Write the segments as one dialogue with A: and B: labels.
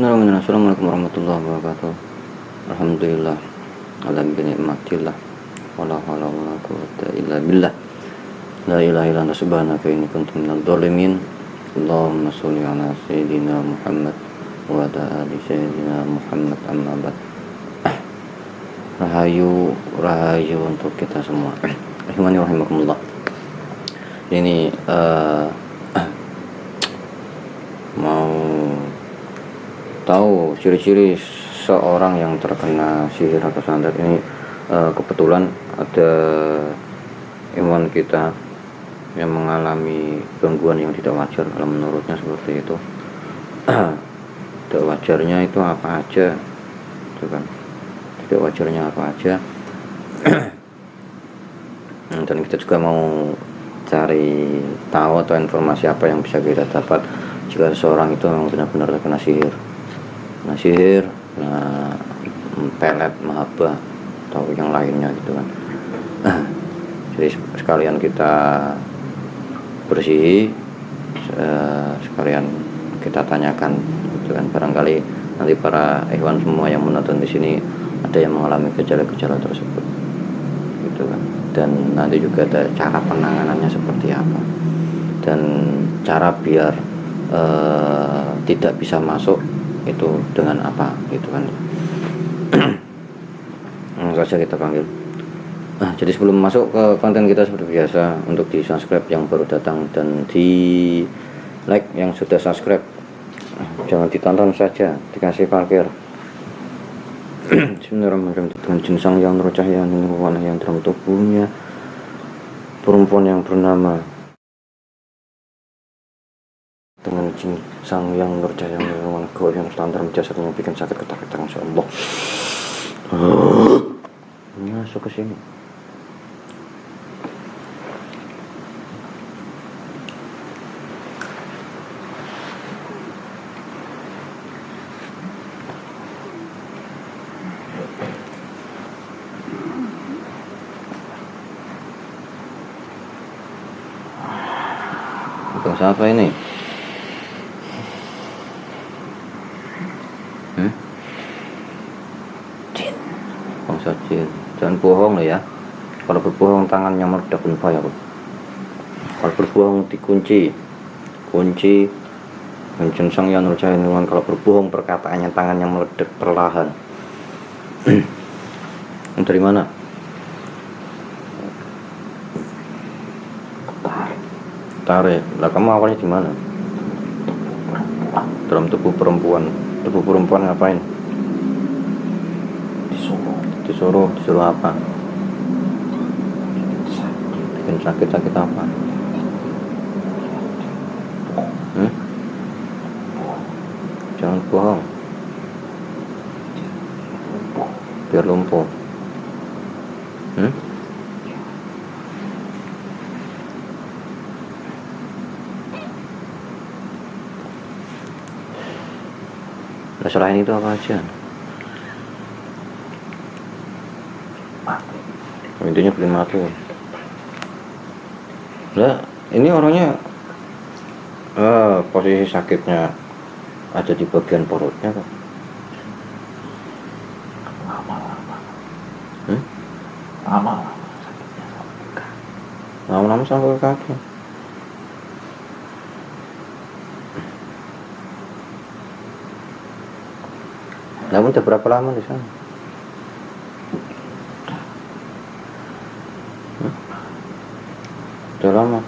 A: Assalamualaikum warahmatullahi wabarakatuh. Alhamdulillah ala binikmatillah wala haula wala quwwata illa billah. La ilaha illa anta subhanaka inni kuntu minadh dhalimin. Allahumma sholli ala sayyidina Muhammad wa ala ali sayyidina Muhammad, amma ba'd. Rahayu untuk kita semua. Rahimani rahimakumullah. Ini mau tahu ciri-ciri seorang yang terkena sihir atau santet ini. Kebetulan ada ikhwan kita yang mengalami gangguan yang tidak wajar. Kalau menurutnya seperti itu. Tidak wajarnya itu apa aja, itu kan? Tidak wajarnya apa aja. Dan kita juga mau cari tahu atau informasi apa yang bisa kita dapat jika seseorang itu memang benar-benar terkena sihir. Pelet, mahabbah atau yang lainnya gitu kan. Jadi sekalian kita bersihi, sekalian kita tanyakan gitu kan, barangkali nanti para ikhwan semua yang menonton di sini ada yang mengalami gejala-gejala tersebut gitu kan. Dan nanti juga ada cara penanganannya seperti apa dan cara biar tidak bisa masuk itu dengan apa gitu kan. Langsung saja kita panggil. Jadi sebelum masuk ke konten kita seperti biasa, untuk di subscribe yang baru datang dan di like yang sudah subscribe. Jangan ditonton saja, dikasih parkir. Bismillahirrahmanirrahim. Dengan jinsang yang nurcahaya warna yang dalam tubuhnya perempuan yang bernama, dengan sang yang nurcahaya warna gaul yang tertantar jasadnya bikin sakit ketakutan insyaallah. Masuk ke sini. Bukan siapa ini? Bangsa jin. Jangan bohong loh ya. Kalau berbohong tangannya meledak pun bahaya. Kalau berbohong dikunci, menjensang yang nurcahaya. Kalau berbohong perkataannya tangannya meledak perlahan. Dari mana? Tarik. Lah kamu awalnya di mana? Dalam tubuh perempuan. Tubuh perempuan ngapain? Disuruh apa? Bikin sakit apa? Jangan bohong. Biar lumpuh. Nah, selain itu apa aja? Intinya belum mati. Nah, ini orangnya posisi sakitnya ada di bagian perutnya kok. Lama-lama sampai ke kaki. Namun udah berapa lama di sana? Udah lama.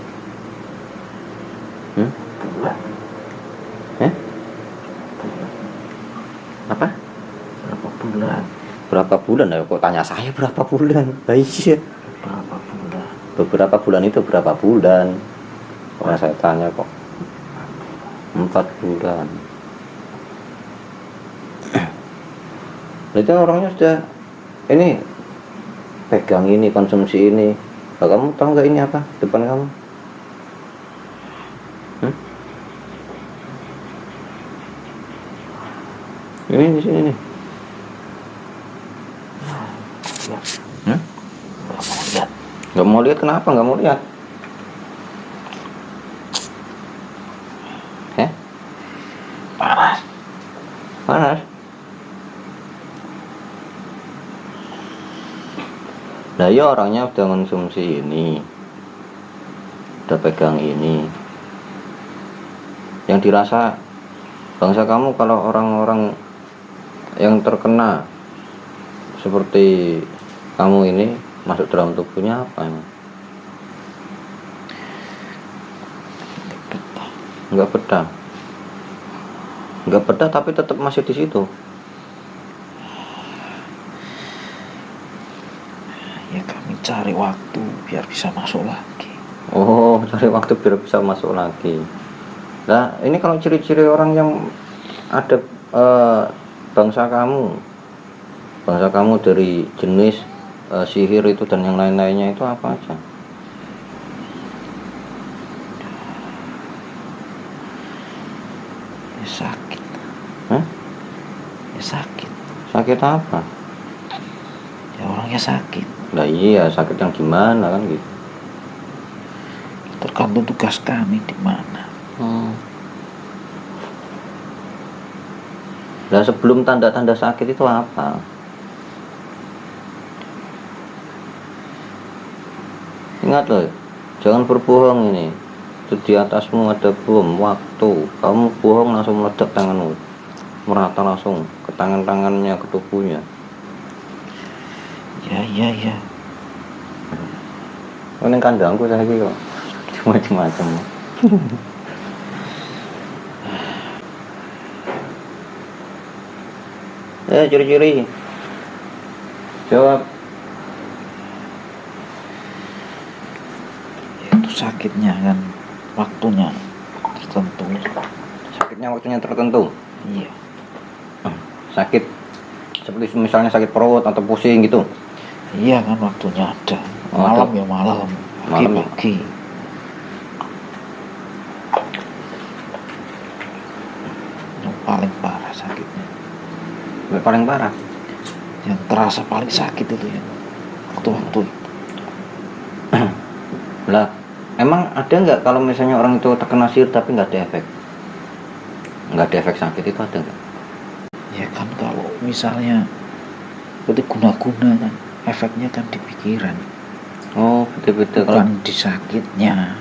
A: Apa? Berapa bulan ya? Kok tanya saya berapa bulan? Iya. Beberapa bulan itu berapa bulan? Karena saya tanya kok 4 bulan. Itu orangnya sudah ini pegang ini, konsumsi ini. Nah, kamu tahu nggak ini apa depan kamu? Ini di sini nih. Nggak mau lihat, kenapa nggak mau lihat? panas. Nah ya orangnya udah konsumsi ini, udah pegang ini. Yang dirasa bangsa kamu kalau orang-orang yang terkena seperti kamu ini masuk dalam tubuhnya apa emang? Nggak betah. Nggak betah tapi tetap masih di situ.
B: Ya kami cari waktu biar bisa masuk lagi.
A: Oh, cari waktu biar bisa masuk lagi. Nah, ini kalau ciri-ciri orang yang ada bangsa kamu dari jenis sihir itu dan yang lain-lainnya itu apa aja?
B: Ya sakit.
A: Hah?
B: Ya sakit.
A: Sakit apa?
B: Ya orangnya sakit.
A: Nah iya, sakit yang gimana kan gitu.
B: Tergantung tugas kami di mana.
A: Nah sebelum tanda-tanda sakit itu apa? Ingat loh, jangan berbohong ini. Itu di atasmu ada bom waktu. Kamu bohong langsung meledak tanganmu, merata langsung ke tangan-tangannya, ke tubuhnya.
B: Ya.
A: Ini kandangku saya kok macam-macam. Ciri-ciri. Jawab.
B: Itu sakitnya kan waktunya tertentu.
A: Sakitnya waktunya tertentu.
B: Iya.
A: Sakit seperti misalnya sakit perut atau pusing gitu.
B: Iya kan waktunya ada.
A: Oh,
B: Malam ya malam. Pagi. Yang paling parah sakitnya.
A: Paling parah.
B: Yang terasa paling sakit itu ya waktu-waktu itu.
A: Lah, emang ada nggak kalau misalnya orang itu terkena sihir tapi nggak ada efek? Nggak ada efek sakit itu ada nggak?
B: Ya kan kalau misalnya berarti guna-guna kan efeknya kan di pikiran.
A: Oh, betul-betul.
B: Bukan di sakitnya.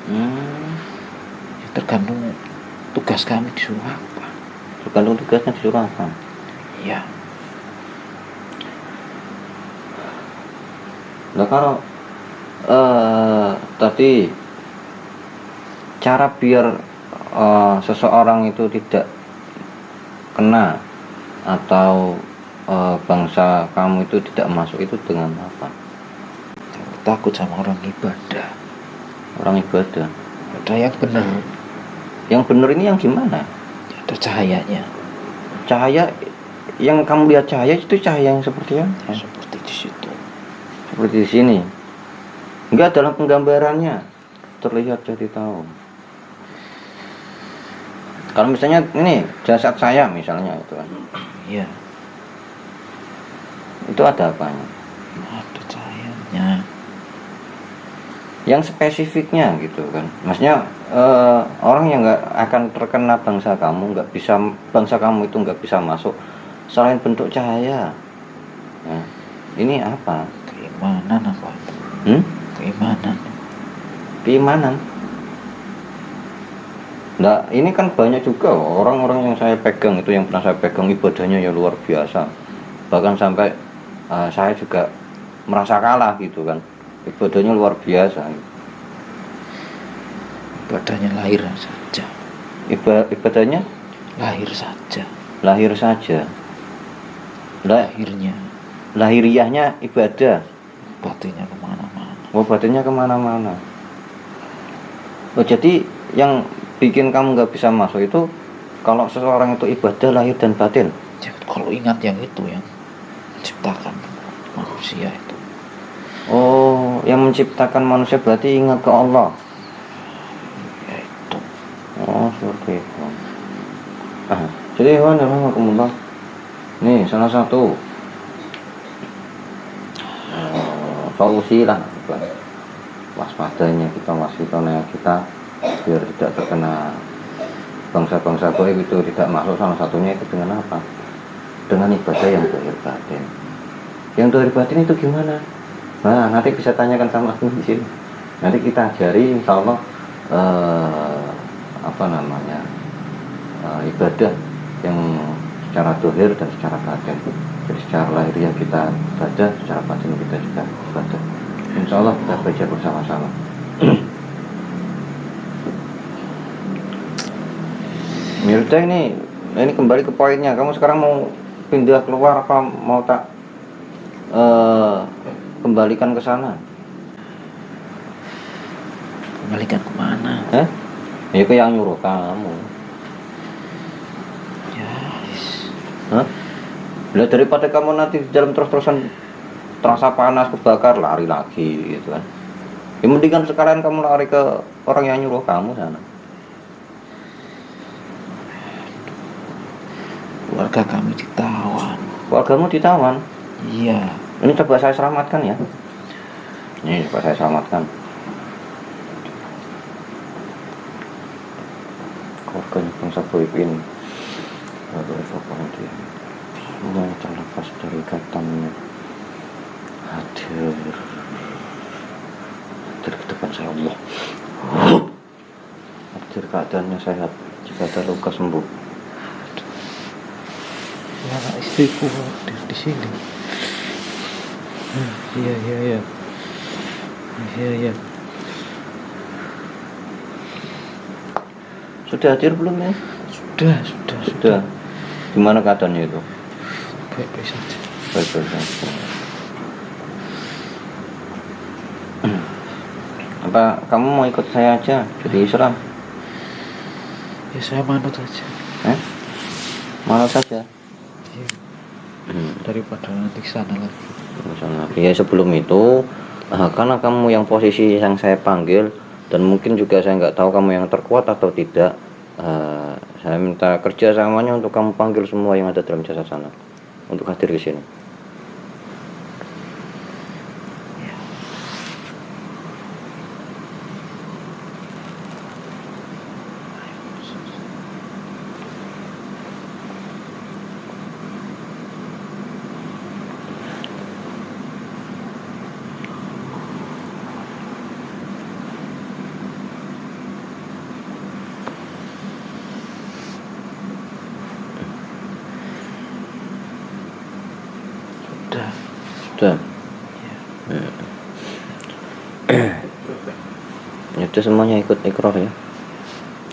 B: Ya, tergantung tugas kami disuruh apa.
A: Tergantung tugasnya disuruh apa.
B: Ya.
A: Nah kalau tadi cara biar seseorang itu tidak kena atau bangsa kamu itu tidak masuk itu dengan apa?
B: Takut sama orang ibadah.
A: Orang ibadah.
B: Ada yang benar.
A: Yang benar ini yang gimana?
B: Ada cahayanya.
A: Cahaya yang kamu lihat cahaya itu cahaya yang seperti apa?
B: Ya, seperti di situ.
A: Seperti di sini. Enggak, dalam penggambarannya terlihat jadi tahu. Kalau misalnya ini jasad saya misalnya itu kan.
B: Iya.
A: Itu ada apanya?
B: Ada cahayanya.
A: Yang spesifiknya gitu kan. Maksudnya orang yang nggak akan terkena bangsa kamu, nggak bisa, bangsa kamu itu nggak bisa masuk selain bentuk cahaya. Nah, ini apa?
B: Keimanan apa itu? Keimanan.
A: Keimanan. Nah, ini kan banyak juga orang-orang yang saya pegang itu, yang pernah saya pegang ibadahnya ya luar biasa. Bahkan sampai saya juga merasa kalah gitu kan. Ibadahnya luar biasa.
B: Ibadahnya lahir saja.
A: Ibadahnya
B: Lahir saja.
A: lahir saja.
B: Lahirnya.
A: Lahiriahnya ibadah.
B: Batinnya kemana-mana.
A: Batinnya kemana-mana. Oh, jadi yang bikin kamu nggak bisa masuk itu kalau seseorang itu ibadah lahir dan batin.
B: Ya, kalau ingat yang itu yang menciptakan manusia itu.
A: Oh, yang menciptakan manusia berarti ingat ke Allah.
B: Ya itu.
A: Oh, seperti itu. Jadi hewan rahmatullah. Nih salah satu solusi lah waspadanya kita, waspidanya kita biar tidak terkena bangsa-bangsa gaib itu tidak masuk, salah satunya itu dengan apa? Dengan ibadah yang zahir batin. Yang zahir batin itu gimana? Nah, nanti bisa tanyakan sama aku di sini. Nanti kita ajari, insya Allah ibadah yang secara zahir dan secara batin. Jadi secara lahiriah kita ibadah, secara batin kita juga ibadah. Insya Allah kita baca bersama-sama. Mirta, ini kembali ke poinnya. Kamu sekarang mau pindah keluar apa mau tak kembalikan ke sana?
B: Kembalikan kemana?
A: Ya ke yang nyuruh kamu.
B: Ya.
A: Bila daripada kamu nanti di dalam terus-terusan terasa panas, kebakar, lari lagi gitu kan. Ya mendingan sekalian kamu lari ke orang yang nyuruh kamu sana.
B: Keluarga kami ditawan.
A: Keluargamu ditawan?
B: Iya.
A: Ini coba saya selamatkan ya. Ini coba saya selamatkan. Keluarganya bangsa gaib ini lalu evakuasi dia. Semuanya terlepas dari ikatannya. Hadir ke depan saya, Allah. Hadir keadaannya sehat, jika ada luka sembuh.
B: Anak istriku hadir di sini. Iya.
A: Sudah hadir belum ya? Sudah. Gimana keadaannya itu?
B: Baik-baik saja.
A: Baik-baik saja. Apa kamu mau ikut saya aja jadi Islam?
B: Ya saya manut saja.
A: Manut saja.
B: Iya. Daripada nanti sana lagi.
A: Ya sebelum itu, karena kamu yang posisi yang saya panggil dan mungkin juga saya nggak tahu kamu yang terkuat atau tidak, saya minta kerjasamanya untuk kamu panggil semua yang ada dalam jasad sana untuk hadir di sini. Sudah. Itu semuanya ikut ikrar ya.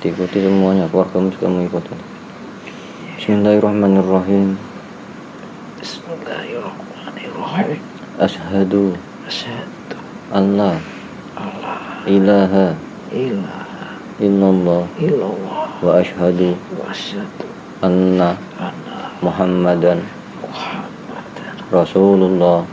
A: Diikuti semuanya, keluargamu juga mengikuti. Bismillahirrahmanirrahim.
B: Bismillahirrahmanirrahim.
A: Asyhadu
B: Allah
A: ilaha illallah wa asyhadu anna Muhammadan Rasulullah.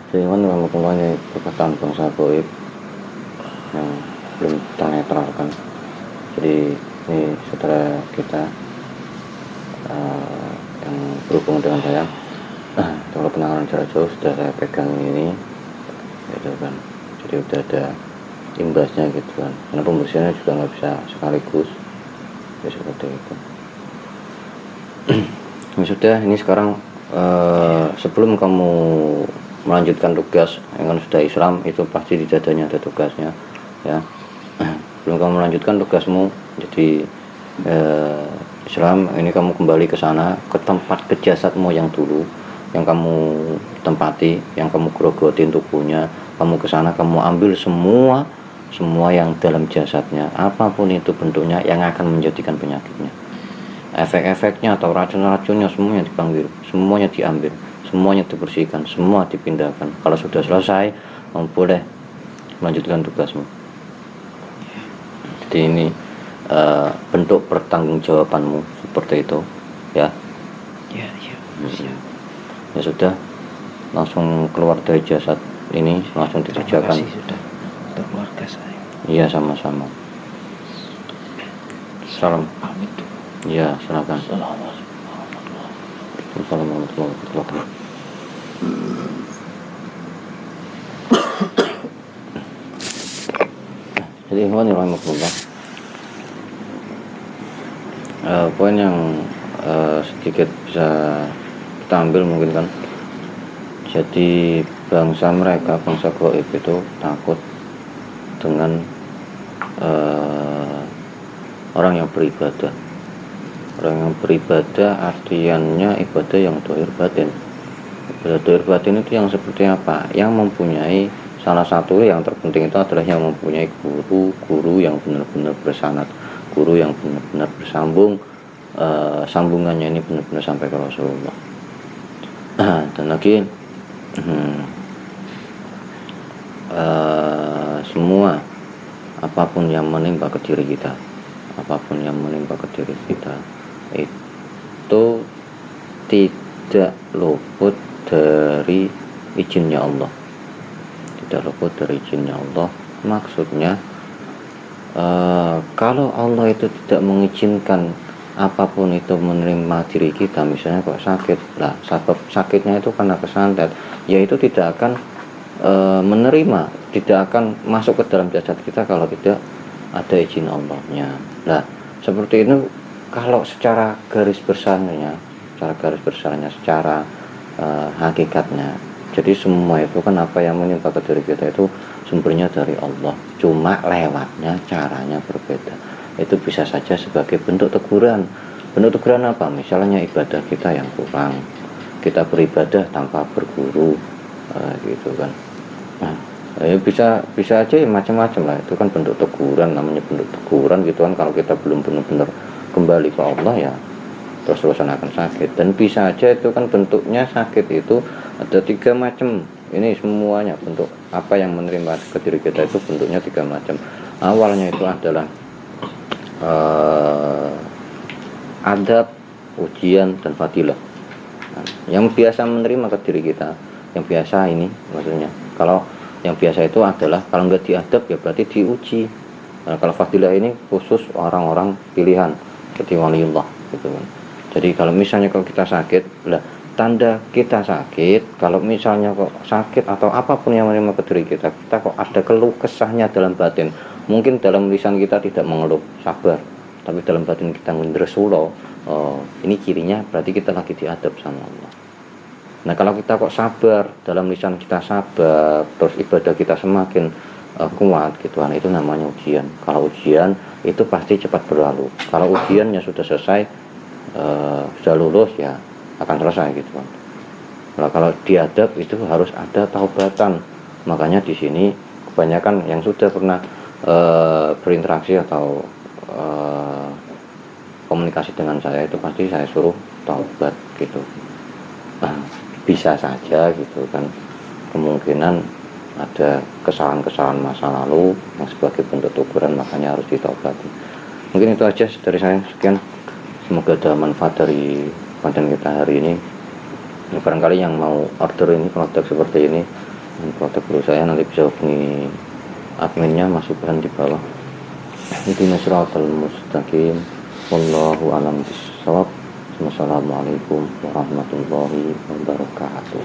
A: Dengan warahmatullahi perkataan bangsa gaib yang belum ternetralkan. Jadi ini saudara kita yang berhubungan dengan saya. Kalau penanganan jarak jauh sudah saya pegang ini, gitu kan. Jadi udah ada imbasnya gitu kan. Karena pembersihannya juga nggak bisa sekaligus, ya seperti itu. Ini sudah, ini sekarang sebelum kamu melanjutkan tugas yang sudah Islam, itu pasti di dadanya ada tugasnya ya. Sebelum kamu melanjutkan tugasmu jadi Islam, ini kamu kembali ke sana, ke tempat ke jasadmu yang dulu, yang kamu tempati, yang kamu grogotin tubuhnya. Kamu ke sana, kamu ambil semua yang dalam jasadnya, apapun itu bentuknya yang akan menjadikan penyakitnya, efek-efeknya atau racun-racunnya, semuanya dipanggil, semuanya diambil, semuanya dibersihkan, semua dipindahkan. Kalau sudah selesai, kamu boleh melanjutkan tugasmu. Jadi ini bentuk pertanggungjawabanmu seperti itu. ya.
B: Ya, siap.
A: Ya sudah, langsung keluar dari jasad ini, langsung
B: Terima
A: dikerjakan.
B: kasih sudah untuk keluarga saya.
A: Iya, sama-sama. Salam.
B: Pamit dulu.
A: Iya, silakan.
B: Assalamualaikum.
A: Assalamualaikum warahmatullahi wabarakatuh. Jadi ikhwan rahimakumullah, poin yang sedikit bisa kita ambil mungkin kan, jadi bangsa mereka, bangsa Goib itu takut dengan orang yang beribadah. Orang yang beribadah artiannya ibadah yang dohir batin. Ibadah dohir batin itu yang seperti apa? Yang mempunyai, salah satu yang terpenting itu adalah yang mempunyai guru yang benar-benar bersanad, guru yang benar-benar bersambung, sambungannya ini benar-benar sampai ke Rasulullah. Dan lagi semua apapun yang menimpa ke diri kita, apapun yang menimpa ke diri kita itu tidak luput dari izinnya Allah, tidak luput dari izinnya Allah. Maksudnya kalau Allah itu tidak mengizinkan apapun itu menerima diri kita, misalnya kok sakit lah, sebab sakitnya itu karena kesantet, yaitu tidak akan menerima, tidak akan masuk ke dalam jasad kita kalau tidak ada izin Allahnya. Nah, seperti itu kalau secara garis besarnya, secara hakikatnya. Jadi semua itu kan apa yang menimpa ke diri kita itu sumbernya dari Allah. Cuma lewatnya caranya berbeda. Itu bisa saja sebagai bentuk teguran. Bentuk teguran apa? Misalnya ibadah kita yang kurang, kita beribadah tanpa berguru, gitu kan. Nah, bisa aja macam-macam lah. Itu kan bentuk teguran, namanya bentuk teguran gitu kan. Kalau kita belum benar-benar kembali ke Allah ya terus-terusan akan sakit. Dan bisa aja itu kan bentuknya sakit itu ada 3 macam. Ini semuanya bentuk apa yang menerima ke diri kita itu bentuknya 3 macam. Awalnya itu adalah adab, ujian, dan fadilah. Nah, yang biasa menerima ke diri kita, yang biasa ini maksudnya, kalau yang biasa itu adalah kalau nggak diadab ya berarti diuji. Nah, kalau fadilah ini khusus orang-orang pilihan seperti waliullah gitu kan. Jadi kalau misalnya kalau kita sakit, lah tanda kita sakit, kalau misalnya kok sakit atau apapun yang menerima ke diri kita, kita kok ada keluh kesahnya dalam batin. Mungkin dalam lisan kita tidak mengeluh, sabar, tapi dalam batin kita ngendresulo, ini cirinya berarti kita lagi diadab sama Allah. Nah, kalau kita kok sabar, dalam lisan kita sabar, terus ibadah kita semakin kuat gitu kan, itu namanya ujian. Kalau ujian itu pasti cepat berlalu. Kalau ujiannya sudah selesai, sudah lulus ya akan selesai gitu kan. Nah, kalau diadab itu harus ada taubatan. Makanya di sini kebanyakan yang sudah pernah berinteraksi atau komunikasi dengan saya itu pasti saya suruh taubat gitu. Nah, bisa saja gitu kan, kemungkinan ada kesalahan-kesalahan masa lalu yang sebagai bentuk teguran, makanya harus ditaubati. Mungkin itu aja dari saya, sekian. Semoga ada manfaat dari konten kita hari ini. Barangkali yang mau order ini produk seperti ini, produk guru saya, nanti bisa hubungi adminnya, Mas Subhan di bawah. Ihdinas siratal mustaqim. Wallahu a'lam bishawab. Wassalamualaikum warahmatullahi wabarakatuh.